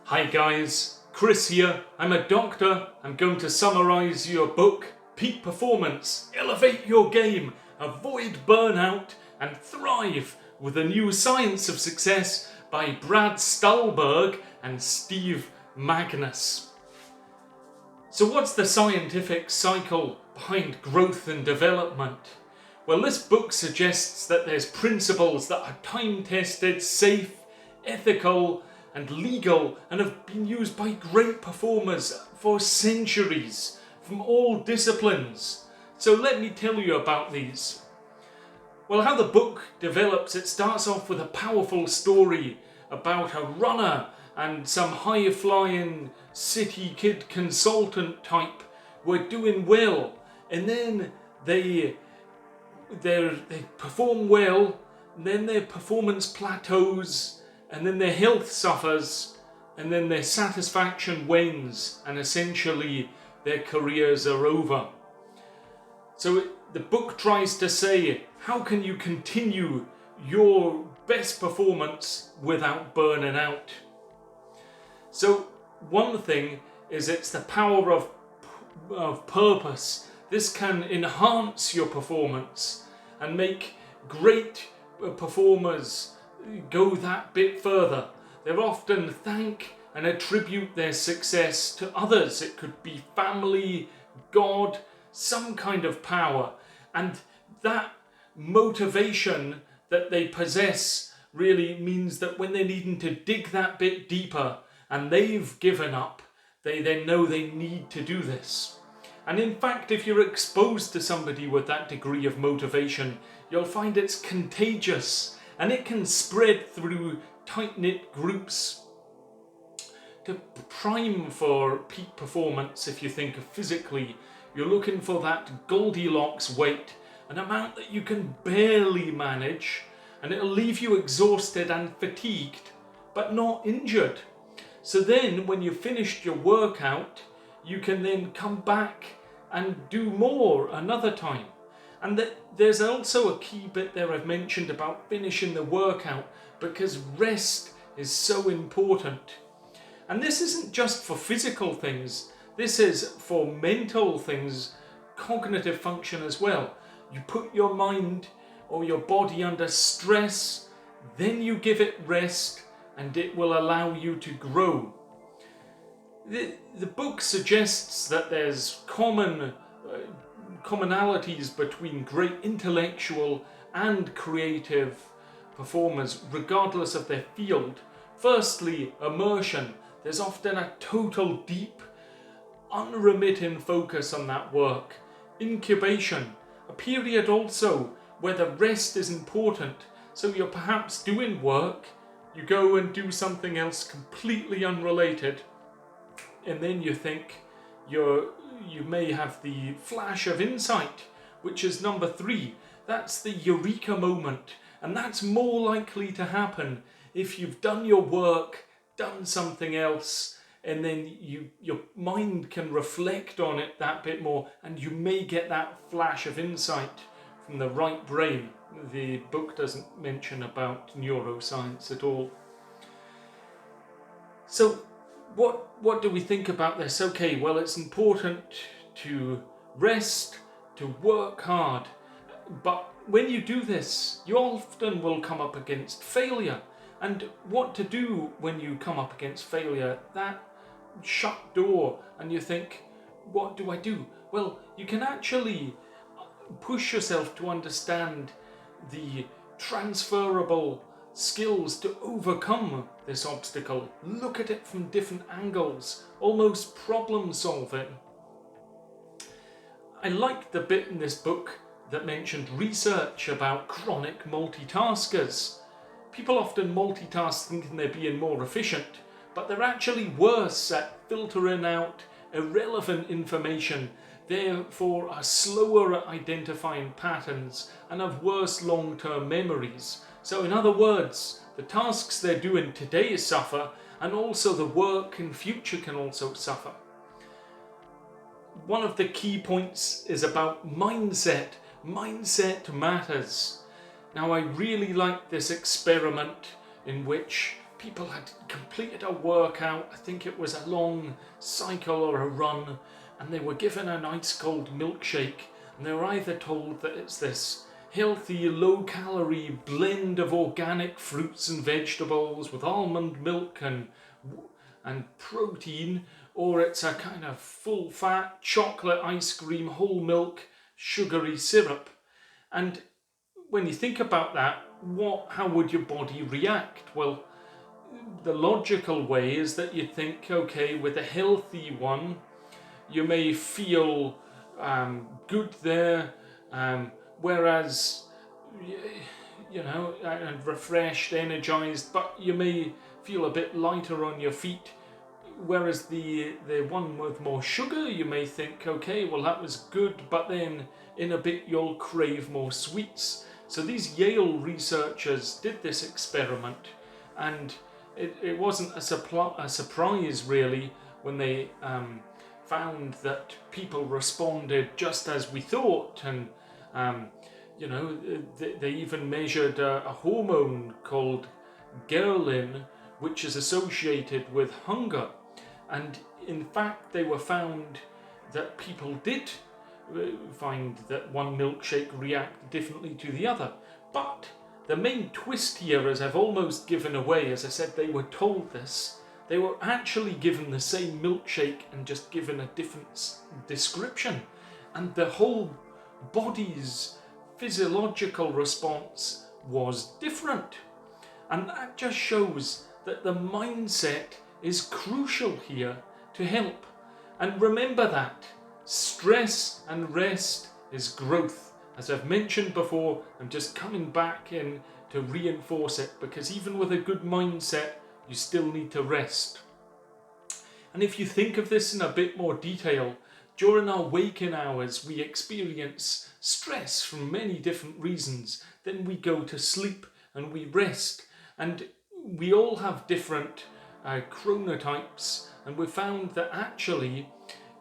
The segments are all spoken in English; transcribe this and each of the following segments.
Hi guys, Chris here. I'm a doctor. I'm going to summarise your book, Peak Performance, Elevate Your Game, Avoid Burnout and Thrive with the New Science of Success by Brad Stulberg and Steve Magnus. So what's the scientific cycle behind growth and development? Well, this book suggests that there's principles that are time-tested, safe, ethical and legal and have been used by great performers for centuries from all disciplines. So let me tell you about these. Well, how the book develops, it starts off with a powerful story about a runner and some high-flying city kid consultant type who are doing well, and then they perform well, and then their performance plateaus, and then their health suffers, and then their satisfaction wanes, and essentially their careers are over. So the book tries to say, how can you continue your best performance without burning out? So one thing is it's the power of purpose. This can enhance your performance and make great performers go that bit further. They often thank and attribute their success to others. It could be family, God, some kind of power. And that motivation that they possess really means that when they're needing to dig that bit deeper and they've given up, they then know they need to do this. And in fact, if you're exposed to somebody with that degree of motivation, you'll find it's contagious and it can spread through tight-knit groups. To prime for peak performance, if you think of physically, you're looking for that Goldilocks weight, an amount that you can barely manage, and it'll leave you exhausted and fatigued, but not injured. So then, when you've finished your workout, you can then come back and do more another time. And there's also a key bit there I've mentioned about finishing the workout, because rest is so important. And this isn't just for physical things, this is for mental things, cognitive function as well. You put your mind or your body under stress, then you give it rest, and it will allow you to grow. The book suggests that there's commonalities between great intellectual and creative performers, regardless of their field. Firstly, immersion. There's often a total, deep, unremitting focus on that work. Incubation, a period also where the rest is important. So you're perhaps doing work, you go and do something else completely unrelated, and then you think you may have the flash of insight, which is number 3. That's the eureka moment, and that's more likely to happen if you've done your work, done something else, and then your mind can reflect on it that bit more, and you may get that flash of insight from the right brain. The book doesn't mention about neuroscience at all. So what do we think about this? Okay, well, it's important to rest, to work hard, but when you do this, you often will come up against failure. And what to do when you come up against failure? That shut door, and you think, what do I do? Well, you can actually push yourself to understand the transferable skills to overcome this obstacle. Look at it from different angles, almost problem solving. I liked the bit in this book that mentioned research about chronic multitaskers. People often multitask thinking they're being more efficient, but they're actually worse at filtering out irrelevant information, therefore are slower at identifying patterns and have worse long-term memories. So in other words, the tasks they're doing today suffer, and also the work in future can also suffer. One of the key points is about mindset. Mindset matters. Now, I really like this experiment in which people had completed a workout, I think it was a long cycle or a run, and they were given an ice cold milkshake, and they were either told that it's this healthy, low-calorie blend of organic fruits and vegetables with almond milk and protein, or it's a kind of full-fat chocolate ice cream, whole milk, sugary syrup. And when you think about that, how would your body react? Well, the logical way is that you think, okay, with a healthy one, you may feel good there, whereas, and refreshed, energized, but you may feel a bit lighter on your feet. Whereas the one with more sugar, you may think, okay, well, that was good, but then in a bit you'll crave more sweets. So these Yale researchers did this experiment, and it wasn't a surprise really when they found that people responded just as we thought, and they even measured a hormone called ghrelin, which is associated with hunger. And in fact, they were found that people did find that one milkshake reacted differently to the other. But the main twist here, as I've almost given away, as I said, they were told this. They were actually given the same milkshake and just given a different description. And the whole body's physiological response was different. And that just shows that the mindset is crucial here to help. And remember that stress and rest is growth. As I've mentioned before, I'm just coming back in to reinforce it, because even with a good mindset, you still need to rest. And if you think of this in a bit more detail, during our waking hours, we experience stress from many different reasons. Then we go to sleep and we rest. And we all have different chronotypes, and we found that actually,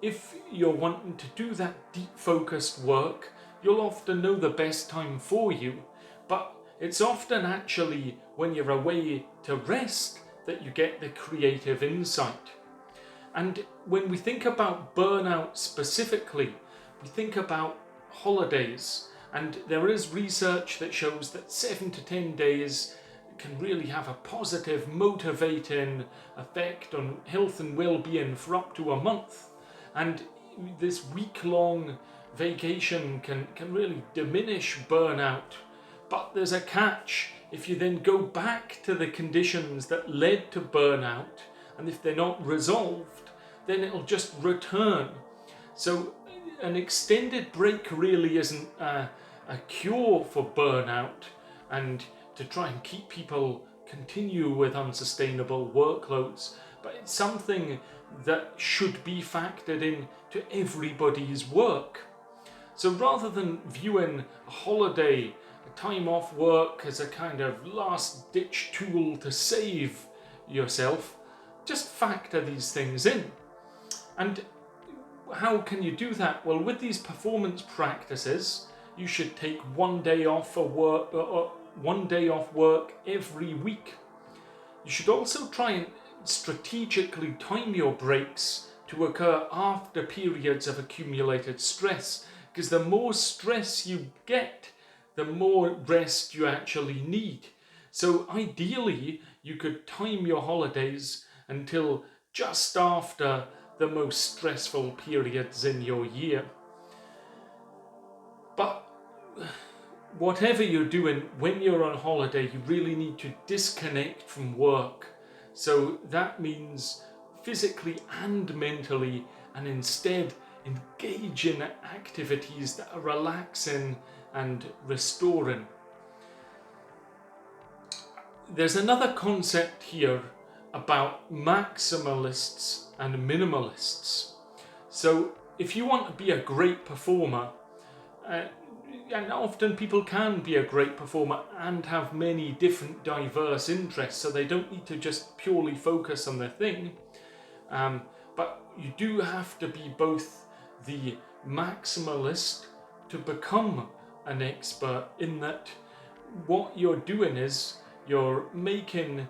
if you're wanting to do that deep focused work, you'll often know the best time for you, but it's often actually when you're away to rest that you get the creative insight. And when we think about burnout specifically, we think about holidays, and there is research that shows that 7 to 10 days can really have a positive, motivating effect on health and well-being for up to a month. And this week-long vacation can really diminish burnout. But there's a catch. If you then go back to the conditions that led to burnout, and if they're not resolved, then it'll just return. So an extended break really isn't a cure for burnout, and to try and keep people continue with unsustainable workloads, but it's something that should be factored in to everybody's work. So rather than viewing a holiday, a time off work, as a kind of last ditch tool to save yourself, just factor these things in. And how can you do that? Well, with these performance practices, you should take 1 day off for work, 1 day off work every week. You should also try and strategically time your breaks to occur after periods of accumulated stress, because the more stress you get, the more rest you actually need. So ideally, you could time your holidays until just after the most stressful periods in your year. But whatever you're doing, when you're on holiday, you really need to disconnect from work. So that means physically and mentally, and instead engage in activities that are relaxing and restoring. There's another concept here about maximalists and minimalists. So if you want to be a great performer, and often people can be a great performer and have many different diverse interests, so they don't need to just purely focus on their thing, but you do have to be both the maximalist to become an expert, in that what you're doing is you're making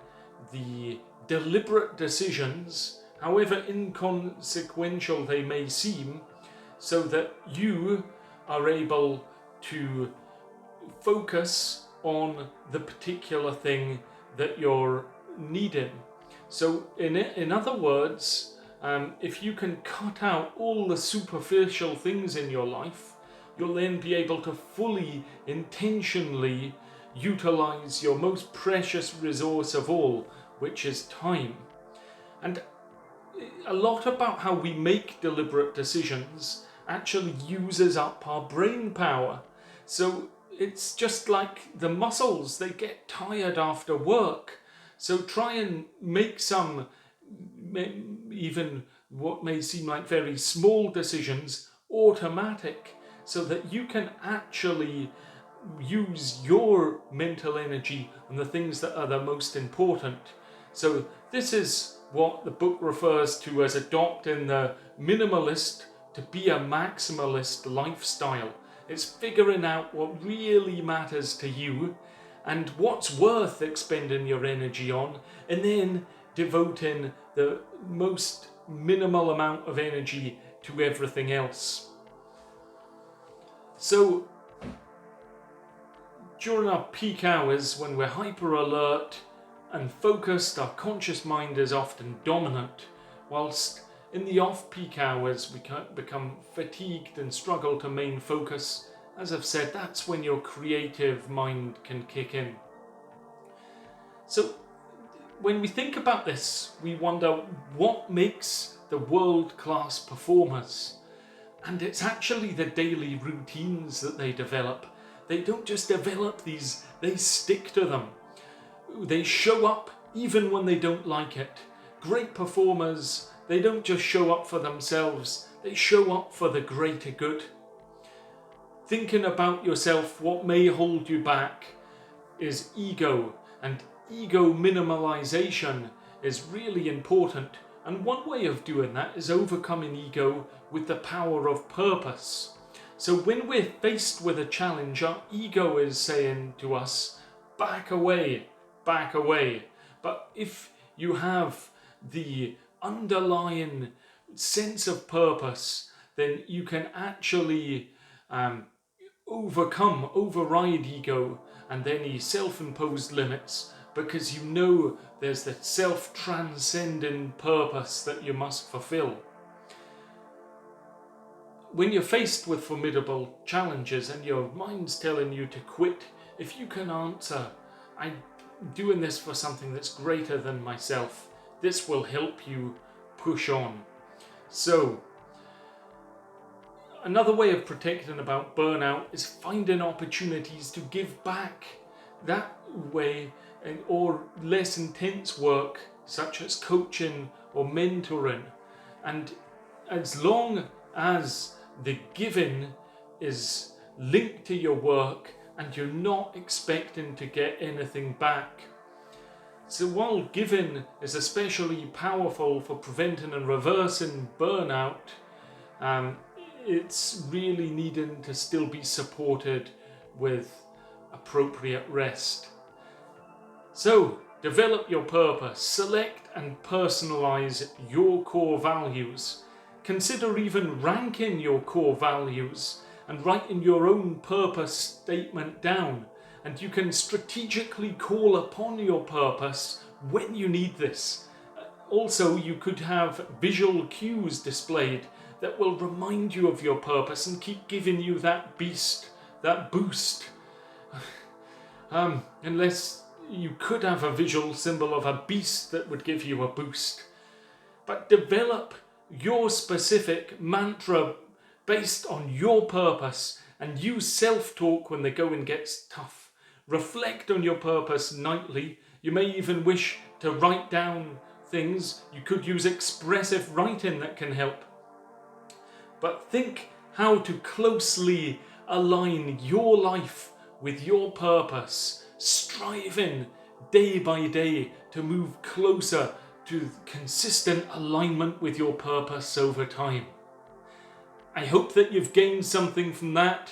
the deliberate decisions, however inconsequential they may seem, so that you are able to focus on the particular thing that you're needing. So in other words, if you can cut out all the superficial things in your life, you'll then be able to fully, intentionally utilize your most precious resource of all, which is time. And a lot about how we make deliberate decisions actually uses up our brain power. So it's just like the muscles, they get tired after work. So try and make some, even what may seem like very small decisions, automatic, so that you can actually use your mental energy on the things that are the most important. So this is what the book refers to as adopting the minimalist to be a maximalist lifestyle. It's figuring out what really matters to you and what's worth expending your energy on, and then devoting the most minimal amount of energy to everything else. So during our peak hours, when we're hyper alert and focused, our conscious mind is often dominant, whilst in the off-peak hours we can become fatigued and struggle to main focus. As I've said, that's when your creative mind can kick in. So when we think about this, we wonder what makes the world-class performers. And it's actually the daily routines that they develop. They don't just develop these, they stick to them. They show up even when they don't like it. Great performers, they don't just show up for themselves, they show up for the greater good. Thinking about yourself, what may hold you back is ego, and ego minimalization is really important. And one way of doing that is overcoming ego with the power of purpose. So when we're faced with a challenge, our ego is saying to us, back away, back away. But if you have the underlying sense of purpose, then you can actually override ego and any self-imposed limits, because you know there's that self-transcending purpose that you must fulfill. When you're faced with formidable challenges and your mind's telling you to quit, if you can answer, I'm doing this for something that's greater than myself, this will help you push on. So, another way of protecting about burnout is finding opportunities to give back. That way, or less intense work, such as coaching or mentoring. And as long as the giving is linked to your work and you're not expecting to get anything back. So while giving is especially powerful for preventing and reversing burnout, it's really needing to still be supported with appropriate rest. So develop your purpose, select and personalize your core values. Consider even ranking your core values and writing your own purpose statement down. And you can strategically call upon your purpose when you need this. Also, you could have visual cues displayed that will remind you of your purpose and keep giving you that boost. Unless you could have a visual symbol of a beast that would give you a boost. But develop your specific mantra based on your purpose and use self-talk when the going gets tough. Reflect on your purpose nightly. You may even wish to write down things. You could use expressive writing that can help. But think how to closely align your life with your purpose, striving day by day to move closer to consistent alignment with your purpose over time. I hope that you've gained something from that.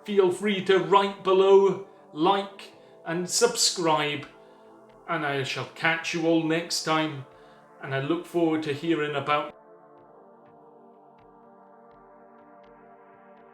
Feel free to write below, like and subscribe. and I shall catch you all next time, and I look forward to hearing about